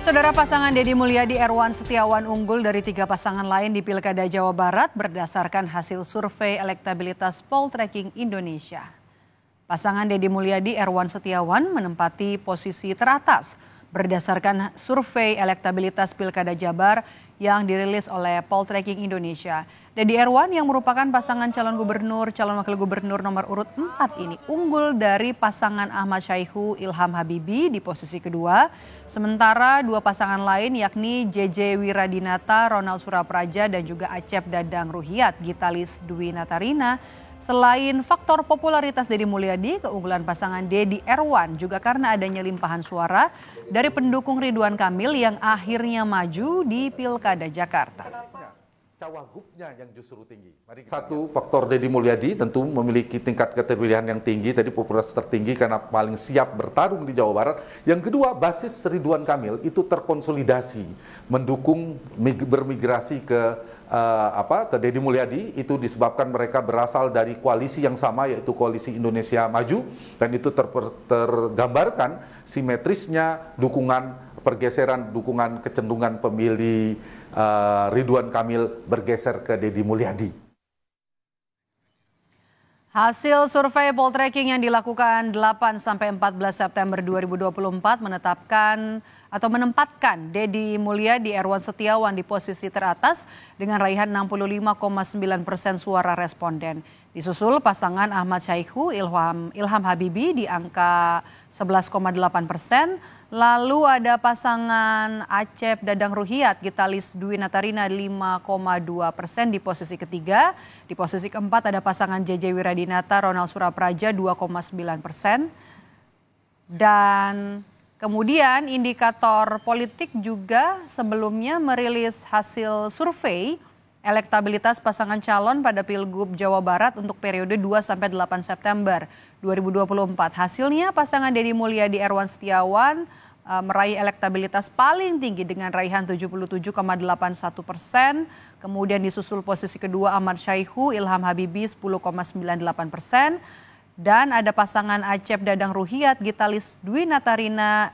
Saudara, pasangan Deddy Mulyadi Erwan Setiawan unggul dari 3 pasangan lain di Pilkada Jawa Barat berdasarkan hasil survei elektabilitas Poltreking Indonesia. Pasangan Deddy Mulyadi Erwan Setiawan menempati posisi teratas berdasarkan survei elektabilitas Pilkada Jabar yang dirilis oleh Poltreking Indonesia. Deddy Erwan yang merupakan pasangan calon wakil gubernur nomor urut 4 ini unggul dari pasangan Ahmad Syaihu Ilham Habibie di posisi kedua. Sementara 2 pasangan lain yakni JJ Wiradinata, Ronald Surapraja dan juga Acep Dadang Ruhiat, Gitalis Dwi Natarina. Selain faktor popularitas Deddy Mulyadi, keunggulan pasangan Deddy Erwan juga karena adanya limpahan suara dari pendukung Ridwan Kamil yang akhirnya maju di Pilkada Jakarta. Cawagupnya yang justru tinggi. Satu, faktor Deddy Mulyadi tentu memiliki tingkat keterpilihan yang tinggi, tadi popularitas tertinggi karena paling siap bertarung di Jawa Barat. Yang kedua, basis Ridwan Kamil itu terkonsolidasi, mendukung bermigrasi ke Deddy Mulyadi. Itu disebabkan mereka berasal dari koalisi yang sama, yaitu Koalisi Indonesia Maju, dan itu tergambarkan simetrisnya pergeseran dukungan kecenderungan pemilih Ridwan Kamil bergeser ke Deddy Mulyadi. Hasil survei Poltreking yang dilakukan 8-14 September 2024 menempatkan Deddy Mulyadi Erwan Setiawan di posisi teratas dengan raihan 65,9% suara responden. Disusul pasangan Ahmad Syaihu Ilham Habibie di angka 11,8%. Lalu ada pasangan Acep Dadang Ruhiat, Gitalis Dwi Natarina 5,2% di posisi ketiga. Di posisi keempat ada pasangan JJ Wiradinata, Ronald Surapraja 2,9%. Dan kemudian indikator politik juga sebelumnya merilis hasil survei elektabilitas pasangan calon pada Pilgub Jawa Barat untuk periode 2-8 September 2024. Hasilnya pasangan Deddy Mulyadi Erwan Setiawan meraih elektabilitas paling tinggi dengan raihan 77,81%. Kemudian disusul posisi kedua Ahmad Syaihu Ilham Habibie 10,98%. Dan ada pasangan Acep Dadang Ruhiat, Gitalis Dwi Natarina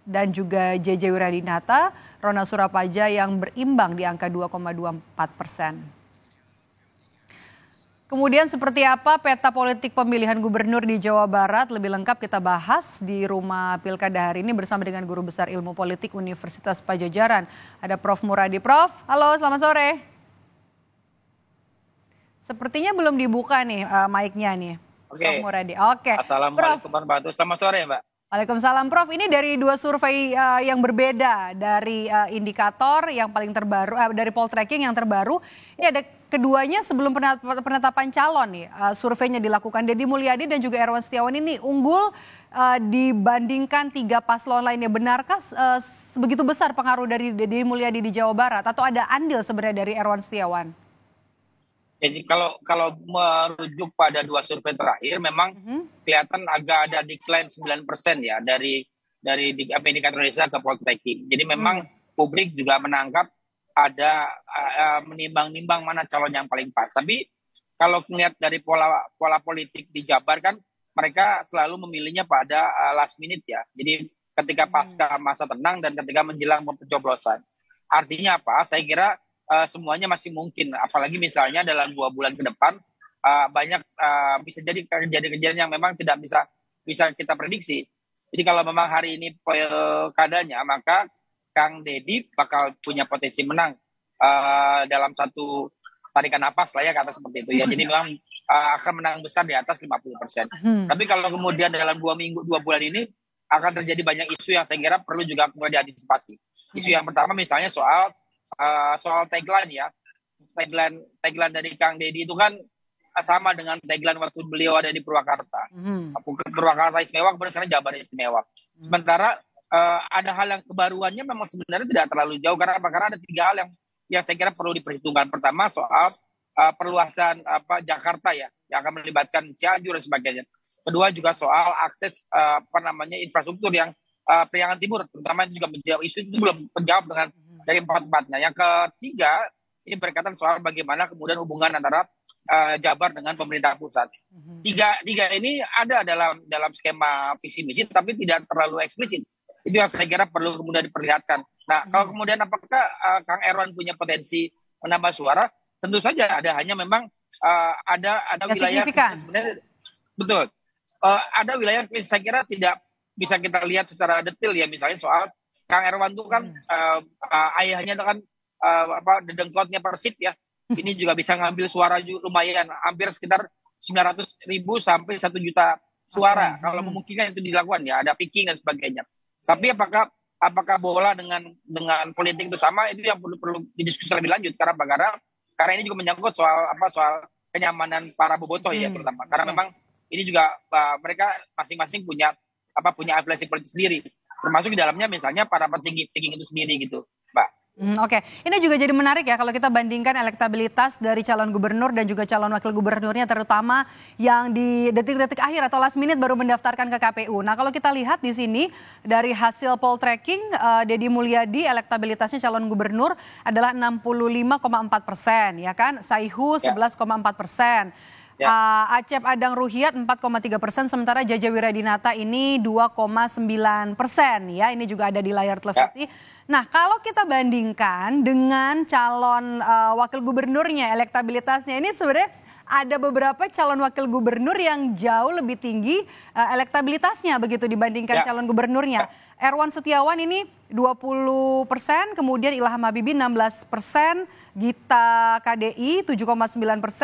dan juga JJ Wiradinata, Ronald Surapraja yang berimbang di angka 2,24%. Kemudian seperti apa peta politik pemilihan gubernur di Jawa Barat? Lebih lengkap kita bahas di Rumah Pilkada hari ini bersama dengan Guru Besar Ilmu Politik Universitas Padjadjaran. Ada Prof. Muradi. Prof, halo, selamat sore. Sepertinya belum dibuka nih mic-nya nih. Oke. Prof. Muradi. Oke. Assalamualaikum warahmatullahi wabarakatuh. Selamat sore, Mbak. Waalaikumsalam, Prof. Ini dari 2 survei yang berbeda dari indikator yang paling terbaru dari Poltreking yang terbaru. Ini ada keduanya sebelum penetapan calon nih. Surveinya dilakukan Deddy Mulyadi dan juga Erwan Setiawan ini unggul dibandingkan 3 paslon lainnya. Benarkah sebegitu besar pengaruh dari Deddy Mulyadi di Jawa Barat atau ada andil sebenarnya dari Erwan Setiawan? Jadi kalau merujuk pada 2 survei terakhir memang kelihatan agak ada decline 9% ya dari indikator Indonesia ke Poltreking. Jadi memang publik juga menangkap ada menimbang-nimbang mana calon yang paling pas. Tapi kalau melihat dari pola politik di Jabar kan mereka selalu memilihnya pada last minute ya. Jadi ketika pasca masa tenang dan ketika menjelang pencoblosan. Artinya apa? Saya kira semuanya masih mungkin, apalagi misalnya dalam 2 bulan ke depan banyak bisa jadi kejadian-kejadian yang memang tidak bisa kita prediksi. Jadi kalau memang hari ini pilkadanya, maka Kang Deddy bakal punya potensi menang dalam satu tarikan napas lah ya, kata seperti itu ya. Jadi memang akan menang besar di atas 50%. Tapi kalau kemudian dalam 2 bulan ini akan terjadi banyak isu yang saya kira perlu juga mulai diantisipasi. Isu yang pertama misalnya soal tagline ya. Tagline dari Kang Deddy itu kan sama dengan tagline waktu beliau ada di Purwakarta. Purwakarta istimewa, kemudian sekarang Jabar istimewa. Sementara ada hal yang kebaruannya memang sebenarnya tidak terlalu jauh karena ada 3 hal yang saya kira perlu diperhitungkan. Pertama soal perluasan Jakarta ya, yang akan melibatkan Cianjur dan sebagainya. Kedua juga soal akses infrastruktur yang Priangan Timur, terutama juga menjawab isu itu belum menjawab dengan dari 4-4-nya. Yang ketiga, ini berkaitan soal bagaimana kemudian hubungan antara Jabar dengan pemerintah pusat. Tiga ini ada dalam skema visi misi, tapi tidak terlalu eksplisit. Itu yang saya kira perlu kemudian diperlihatkan. Nah, kalau kemudian apakah Kang Erwan punya potensi menambah suara? Tentu saja ada, hanya memang ada wilayah sebenarnya betul. Ada wilayah saya kira tidak bisa kita lihat secara detail ya, misalnya soal Kang Erwan itu kan ayahnya itu kan dedengkotnya Persib ya. Ini juga bisa ngambil suara lumayan, hampir sekitar 900.000 sampai 1 juta suara. Kalau memungkinkan itu dilakukan ya, ada picking dan sebagainya. Tapi apakah bola dengan politik itu sama, itu yang perlu didiskusi lebih lanjut. Karena ini juga menyangkut soal kenyamanan para bobotoh ya terutama. Karena memang ini juga mereka masing-masing punya afiliasi politik sendiri. Termasuk di dalamnya misalnya para petinggi itu sendiri gitu, Mbak. Oke, ini juga jadi menarik ya kalau kita bandingkan elektabilitas dari calon gubernur dan juga calon wakil gubernurnya, terutama yang di detik-detik akhir atau last minute baru mendaftarkan ke KPU. Nah, kalau kita lihat di sini dari hasil poll tracking, Deddy Mulyadi elektabilitasnya calon gubernur adalah 65,4%, ya kan? Saihu 11,4%. Acep Adang Ruhyat 4,3%, sementara Jaja Wiradinata ini 2,9%, ya. Ini juga ada di layar televisi. Nah, kalau kita bandingkan dengan calon wakil gubernurnya, elektabilitasnya ini sebenarnya ada beberapa calon wakil gubernur yang jauh lebih tinggi elektabilitasnya begitu dibandingkan calon gubernurnya. Erwan Setiawan ini 20%, kemudian Ilham Habibie 16%, Gita KDI 7,9%,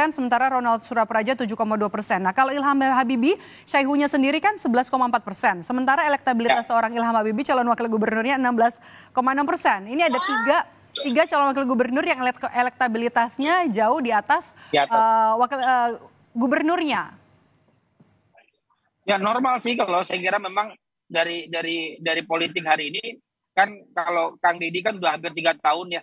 sementara Ronald Surapraja 7,2%. Nah, kalau Ilham Habibie, Syaihunya sendiri kan 11,4%. Sementara elektabilitas seorang Ilham Habibie, calon wakil gubernurnya 16,6%. Ini ada tiga calon wakil gubernur yang elektabilitasnya jauh di atas wakil gubernurnya. Ya normal sih kalau saya kira memang dari politik hari ini kan, kalau Kang Deddy kan udah hampir 3 tahun ya,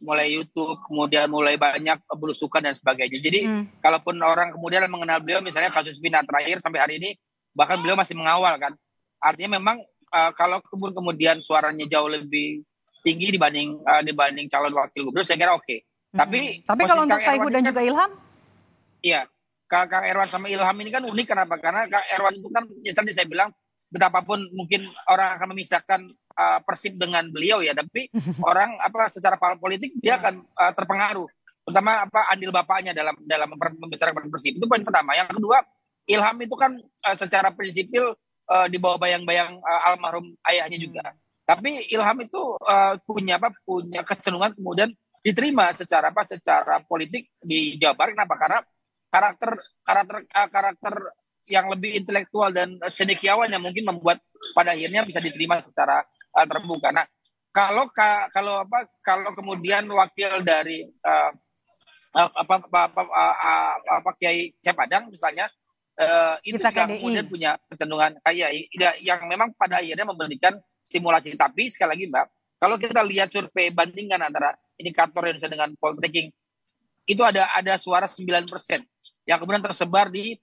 mulai YouTube, kemudian mulai banyak belusukan dan sebagainya. Jadi kalaupun orang kemudian mengenal beliau, misalnya kasus Vina terakhir sampai hari ini, bahkan beliau masih mengawal kan. Artinya memang kalau kemudian suaranya jauh lebih tinggi dibanding calon wakil gubernur, saya kira oke. Tapi kalau untuk Saihu dan juga Ilham? Iya, Kang Erwan sama Ilham ini kan unik. Kenapa? Karena Kang Erwan itu kan, ya tadi saya bilang, betapapun mungkin orang akan memisahkan Persib dengan beliau ya, tapi orang secara politik dia akan terpengaruh, terutama andil bapaknya dalam membesarkan Persib. Itu poin pertama. Yang kedua, Ilham itu kan secara prinsipil di bawah bayang-bayang almarhum ayahnya juga. Tapi Ilham itu punya kecenderungan kemudian diterima secara politik di Jawa Barat. Kenapa? Karena karakter yang lebih intelektual dan cendekiawan yang mungkin membuat pada akhirnya bisa diterima secara terbuka. Nah, kalau kemudian wakil dari Kiai Acep Adang misalnya, itu juga kemudian punya kecenderungan yang memang pada akhirnya memberikan stimulasi. Tapi sekali lagi Mbak, kalau kita lihat survei bandingkan antara indikator Indonesia dengan poll tracking, itu ada suara 9% yang kemudian tersebar di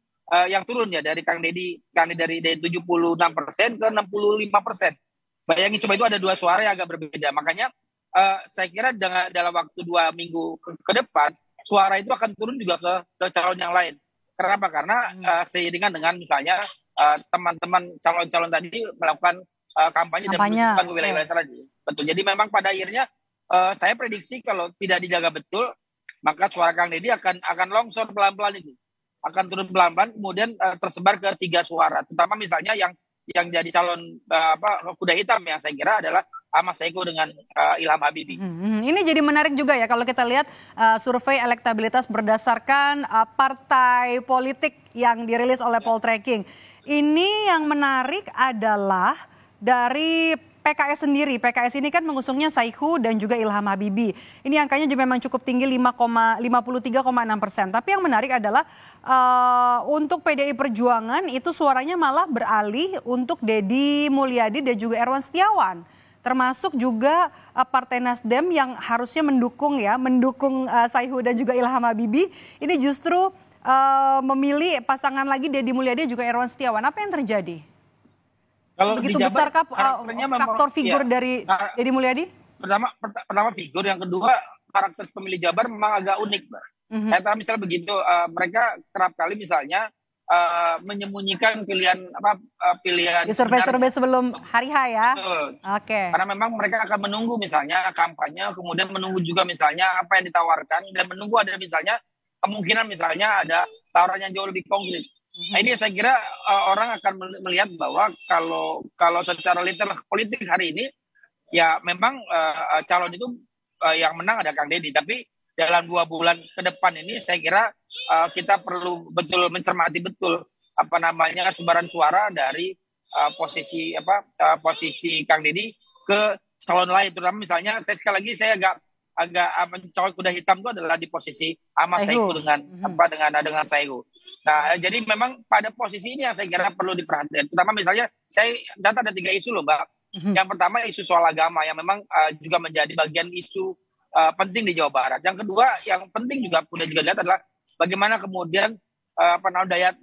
yang turun ya dari Kang Deddy dari 76% ke 65%. Bayangin coba, itu ada 2 suara yang agak berbeda. Makanya saya kira dalam waktu 2 minggu ke depan, suara itu akan turun juga ke calon yang lain. Kenapa? Karena seiringan dengan misalnya teman-teman calon-calon tadi melakukan kampanye dan menunjukkan ke wilayah-wilayah tadi. Betul. Jadi memang pada akhirnya saya prediksi kalau tidak dijaga betul, maka suara Kang Deddy akan longsor pelan-pelan itu. Akan turun pelan-pelan, kemudian tersebar ke 3 suara. Terutama misalnya yang jadi calon kuda hitam yang saya kira adalah Mas Eko dengan Ilham Habibie. Ini jadi menarik juga ya kalau kita lihat survei elektabilitas berdasarkan partai politik yang dirilis oleh poll tracking. Ini yang menarik adalah dari PKS sendiri. PKS ini kan mengusungnya Saihu dan juga Ilham Habibie. Ini angkanya juga memang cukup tinggi, 53,6%. Tapi yang menarik adalah untuk PDI Perjuangan itu suaranya malah beralih untuk Deddy Mulyadi dan juga Erwan Setiawan. Termasuk juga Partai Nasdem yang harusnya mendukung Saihu dan juga Ilham Habibie. Ini justru memilih pasangan lagi Deddy Mulyadi dan juga Erwan Setiawan. Apa yang terjadi? Kalau begitu besarkah faktor figur dari Deddy Mulyadi? Pertama figur, yang kedua karakter pemilih Jabar memang agak unik, Mbak. Misalnya begitu, mereka kerap kali misalnya menyembunyikan pilihan Di survei-survei sebenarnya. sebelum hari H ya. Betul. Oke. Karena memang mereka akan menunggu misalnya kampanye, kemudian menunggu juga misalnya apa yang ditawarkan, dan menunggu ada misalnya kemungkinan misalnya ada tawaran yang jauh lebih konkret. Nah, ini saya kira orang akan melihat bahwa kalau secara literal politik hari ini ya memang calon itu yang menang ada Kang Deddy, tapi dalam 2 bulan ke depan ini saya kira kita perlu betul mencermati betul sebaran suara dari posisi Kang Deddy ke calon lain, terutama misalnya sekali lagi saya agak mencolok kuda hitam itu adalah di posisi Ahmad Saiku dengan Saiku. Nah, jadi memang pada posisi ini yang saya kira perlu diperhatikan. Terutama misalnya saya catat ada 3 isu loh, Mbak. Yang pertama isu soal agama yang memang juga menjadi bagian isu penting di Jawa Barat. Yang kedua yang penting juga lihat adalah bagaimana kemudian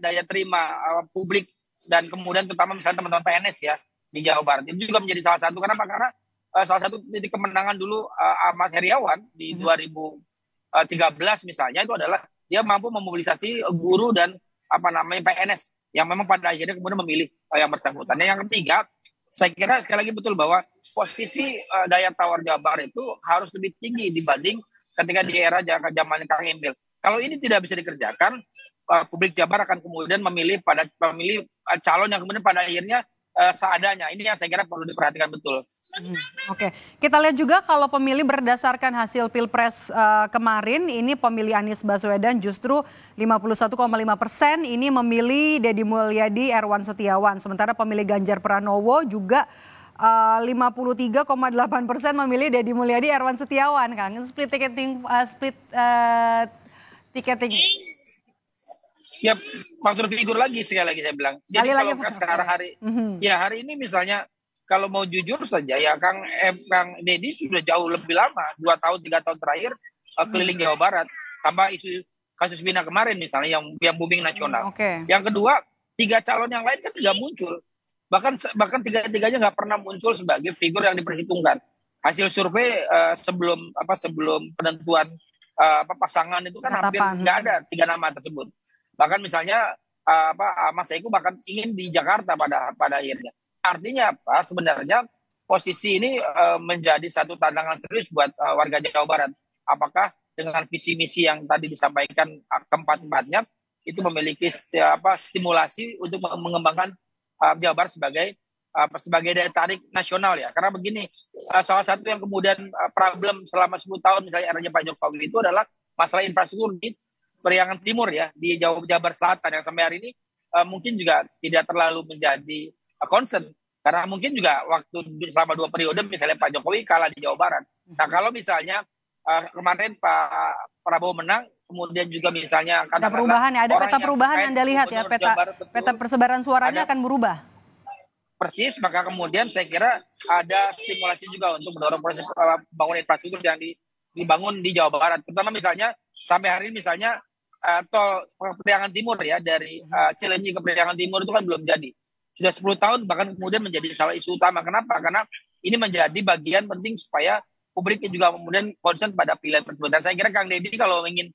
daya terima publik dan kemudian terutama misalnya teman-teman PNS ya di Jawa Barat. Itu juga menjadi salah satu. Kenapa? Karena salah satu titik kemenangan dulu Ahmad Heriawan di 2013 misalnya itu adalah dia mampu memobilisasi guru dan PNS yang memang pada akhirnya kemudian memilih yang bersangkutan. Dan yang ketiga, saya kira sekali lagi betul bahwa posisi daya tawar Jawa Barat itu harus lebih tinggi dibanding ketika di era zaman Kang Emil. Kalau ini tidak bisa dikerjakan, publik Jawa Barat akan kemudian memilih calon yang kemudian pada akhirnya seadanya. Ini yang saya kira perlu diperhatikan betul. Oke, kita lihat juga kalau pemilih berdasarkan hasil Pilpres kemarin, ini pemilih Anies Baswedan justru 51,5% ini memilih Deddy Mulyadi, Erwan Setiawan. Sementara pemilih Ganjar Pranowo juga 53,8% memilih Deddy Mulyadi, Erwan Setiawan, Kang. Split tiketing. Ya, faktor figur lagi sekali lagi saya bilang. Jadi kalau sekarang hari ini misalnya kalau mau jujur saja ya Kang Deddy sudah jauh lebih lama 2 tahun 3 tahun terakhir keliling Jawa Barat tambah isu kasus Bina kemarin misalnya yang booming nasional. Yang kedua 3 calon yang lain kan tidak muncul, bahkan tiga-tiganya nggak pernah muncul sebagai figur yang diperhitungkan. Hasil survei sebelum penentuan pasangan itu kan hampir nggak ada 3 nama tersebut. Bahkan misalnya Mas Saiku bahkan ingin di Jakarta pada akhirnya. Artinya apa? Sebenarnya posisi ini menjadi satu tantangan serius buat warga Jawa Barat. Apakah dengan visi misi yang tadi disampaikan keempat-empatnya itu memiliki stimulasi untuk mengembangkan Jawa Barat sebagai daya tarik nasional ya. Karena begini, salah satu yang kemudian problem selama 10 tahun misalnya eranya Pak Jokowi itu adalah masalah infrastruktur di Periangan Timur ya, di Jawa Barat Selatan yang sampai hari ini mungkin juga tidak terlalu menjadi concern. Karena mungkin juga waktu selama 2 periode misalnya Pak Jokowi kalah di Jawa Barat. Nah kalau misalnya kemarin Pak Prabowo menang, kemudian juga misalnya ada perubahan ya, ada peta perubahan Anda lihat ya, peta persebaran suaranya akan berubah. Persis, maka kemudian saya kira ada stimulasi juga untuk mendorong proses pembangunan infrastruktur yang dibangun di Jawa Barat. Terutama misalnya sampai hari ini misalnya tol Periangan Timur ya, dari Cilenyi ke Periangan Timur itu kan belum jadi. Sudah 10 tahun bahkan kemudian menjadi salah isu utama. Kenapa? Karena ini menjadi bagian penting supaya publik juga kemudian concern pada pilihan tersebut. Dan saya kira Kang Deddy kalau ingin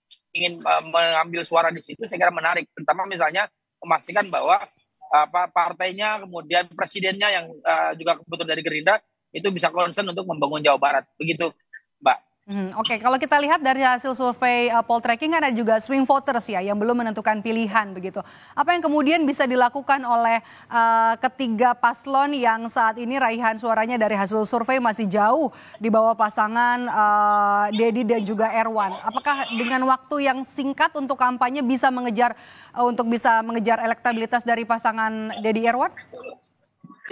mengambil suara di situ saya kira menarik. Pertama misalnya memastikan bahwa partainya kemudian presidennya yang juga kebetulan dari Gerindra itu bisa concern untuk membangun Jawa Barat. Begitu, Mbak. Oke, kalau kita lihat dari hasil survei Poltreking kan ada juga swing voters ya yang belum menentukan pilihan begitu. Apa yang kemudian bisa dilakukan oleh ketiga paslon yang saat ini raihan suaranya dari hasil survei masih jauh di bawah pasangan Deddy dan juga Erwan. Apakah dengan waktu yang singkat untuk kampanye bisa mengejar elektabilitas dari pasangan Deddy Erwan?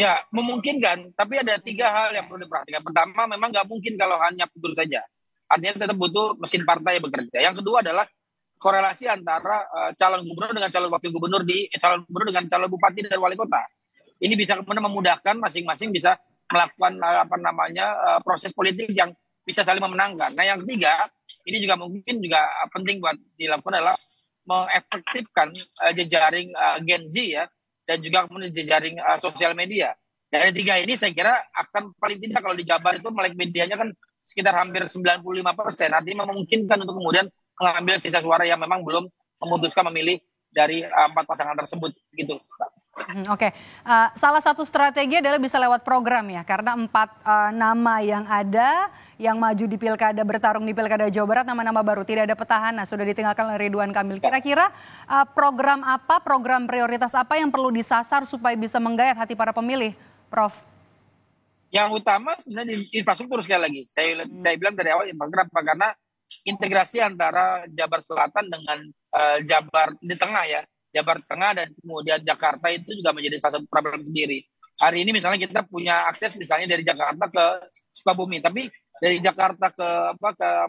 Ya, memungkinkan, tapi ada 3 hal yang perlu diperhatikan. Pertama, memang nggak mungkin kalau hanya figur saja. Artinya tetap butuh mesin partai yang bekerja. Yang kedua adalah korelasi antara calon gubernur dengan calon wakil gubernur calon gubernur dengan calon bupati dan wali kota. Ini bisa kemudian memudahkan masing-masing bisa melakukan proses politik yang bisa saling memenangkan. Nah, yang ketiga, ini juga mungkin juga penting buat dilakukan adalah mengefektifkan jejaring Gen Z ya, dan juga kemudian jejaring sosial media. Dari 3 ini saya kira akan paling tidak kalau di Jabar itu melek medianya kan sekitar hampir 95%. Artinya memungkinkan untuk kemudian mengambil sisa suara yang memang belum memutuskan memilih dari 4 pasangan tersebut gitu. Oke. Salah satu strategi adalah bisa lewat program ya, karena 4 nama yang ada yang maju di pilkada, bertarung di pilkada Jawa Barat, nama-nama baru, tidak ada petahana, sudah ditinggalkan oleh Ridwan Kamil. Kira-kira program apa, program prioritas apa yang perlu disasar supaya bisa menggayat hati para pemilih, Prof? Yang utama sebenarnya di infrastruktur sekali lagi. Saya bilang dari awal infrastruktur karena integrasi antara Jabar Selatan dengan Jabar di tengah ya. Jabar Tengah dan kemudian Jakarta itu juga menjadi salah satu problem sendiri. Hari ini misalnya kita punya akses misalnya dari Jakarta ke Sukabumi, tapi dari Jakarta ke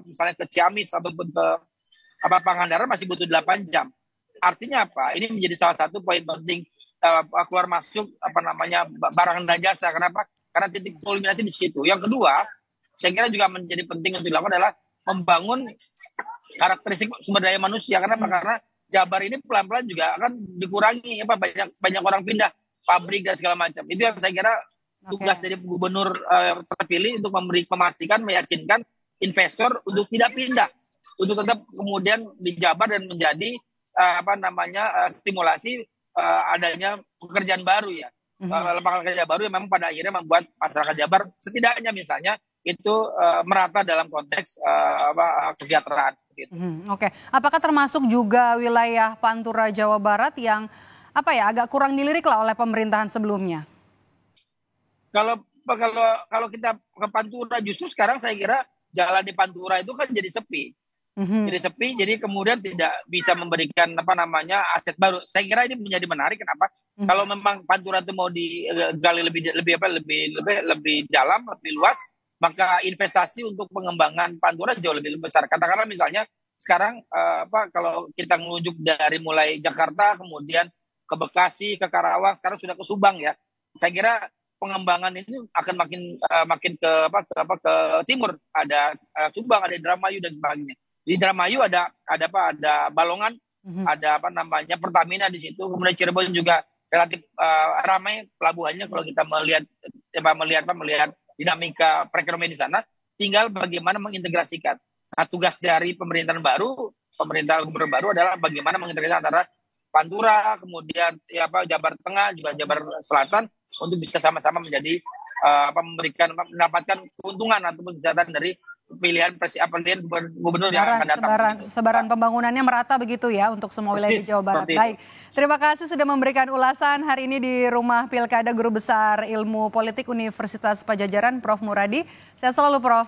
misalnya ke Ciamis ataupun ke Pangandaran masih butuh 8 jam. Artinya apa? Ini menjadi salah satu poin penting keluar masuk barang dan jasa. Kenapa? Karena titik kulminasi di situ. Yang kedua, saya kira juga menjadi penting untuk dilakukan adalah membangun karakteristik sumber daya manusia. Kenapa? Karena Jabar ini pelan-pelan juga akan dikurangi, banyak orang pindah pabrik dan segala macam. Itu yang saya kira tugas dari gubernur terpilih untuk memastikan, meyakinkan investor untuk tidak pindah, untuk tetap kemudian di Jabar dan menjadi stimulasi adanya pekerjaan baru ya. Lapangan kerja baru yang memang pada akhirnya membuat masyarakat Jabar setidaknya misalnya itu merata dalam konteks kesejahteraan. Oke, apakah termasuk juga wilayah Pantura Jawa Barat yang agak kurang dilirik lah oleh pemerintahan sebelumnya? Kalau kita ke Pantura justru sekarang saya kira jalan di Pantura itu kan jadi sepi. Jadi sepi, jadi kemudian tidak bisa memberikan aset baru. Saya kira ini menjadi menarik. Kenapa? Kalau memang Pantura itu mau digali lebih dalam, lebih luas, maka investasi untuk pengembangan Pantura jauh lebih besar. Katakanlah misalnya sekarang kalau kita menuju dari mulai Jakarta kemudian ke Bekasi, ke Karawang, sekarang sudah ke Subang ya. Saya kira pengembangan ini akan makin ke timur. Ada Subang, ada Indramayu dan sebagainya. Di Indramayu ada Balongan, ada Pertamina di situ. Kemudian Cirebon juga relatif ramai pelabuhannya kalau kita melihat dinamika perekonomian di sana. Tinggal bagaimana mengintegrasikan. Nah, tugas dari pemerintah gubernur baru adalah bagaimana mengintegrasikan antara Pantura, kemudian Jabar Tengah, juga Jabar Selatan untuk bisa sama-sama menjadi mendapatkan keuntungan ataupun kesejahteraan dari pilihan gubernur yang akan datang. Sebaran pembangunannya merata begitu ya untuk semua wilayah di Jawa Barat. Baik, terima kasih sudah memberikan ulasan hari ini di Rumah Pilkada Guru Besar Ilmu Politik Universitas Padjadjaran, Prof. Muradi. Sehat selalu, Prof.